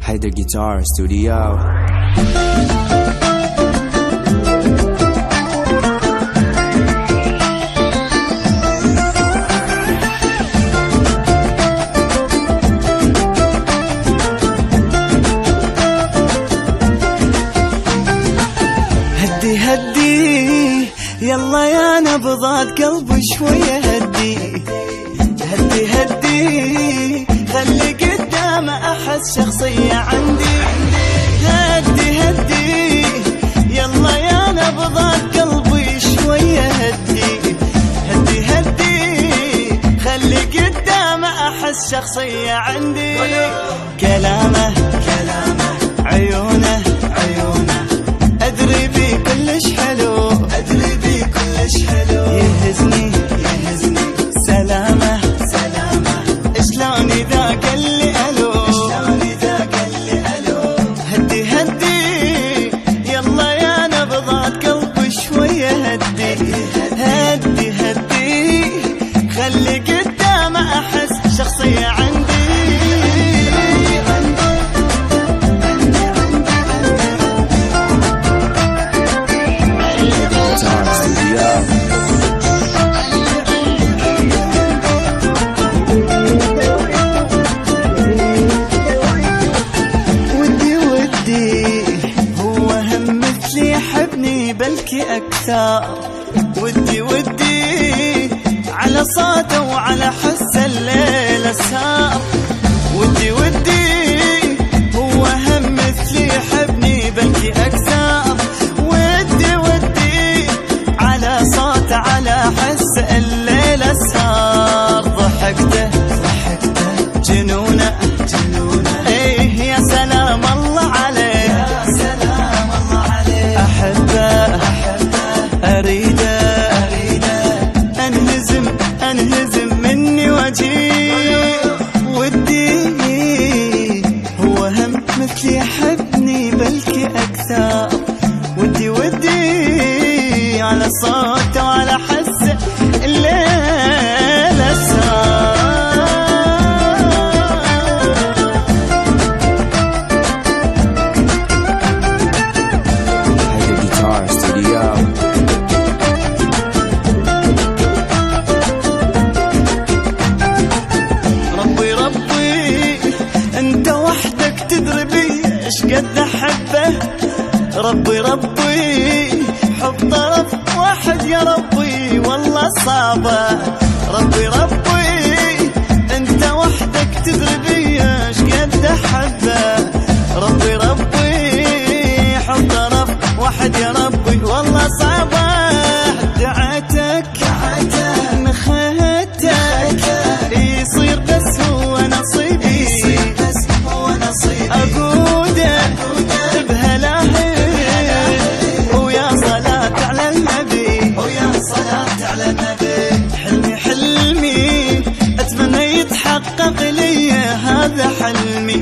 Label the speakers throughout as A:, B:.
A: Haider Guitar Studio.
B: هدي يلا يا نبضات قلبي شوية هدي خلي قدام أحس شخصية عندي. هدي يلا يا نبضات قلبي شوية هدي خلي قدام أحس شخصية عندي. كلامه عيونه أدري بي كلش حلو يهزني سلامه شلون إذا قال لي ألو هدي يلا يا نبضات قلبي شوية هدي خلي قدام أحس شخصية عندي. بلكي أكثر ودي على صوته وعلى حس الليل سهر. ودي هو هم مثلي يحبني بلكي أكثر. ودي على صوته على حس الليل سهر. ضحكته جنونه ايه يا سلام الله عليه أحبه أريده أنهزم مني وجهي. ودي هو هم مثلي يحبني بلكي أكثر. ودي على صوته وعلى حسه الليل سهر. انت وحدك تدري بي ايش قد احبه. ربي حب طرف واحد يا ربي والله صعبه. ربي انت وحدك تدري بي ايش قد احبه. ربي حب طرف واحد يا ربي والله صعبه. دعيتك نخيتك يصير بس هو نصيبي. أقودك بهلاهي ويا صلاة على النبي. حلمي أتمنى يتحقق لي هذا حلمي.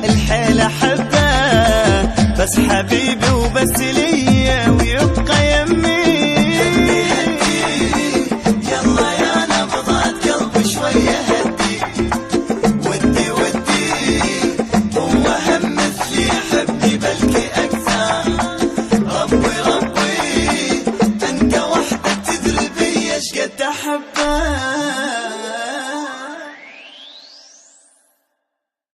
B: الحيل أحبه بس حبيبي وبس لي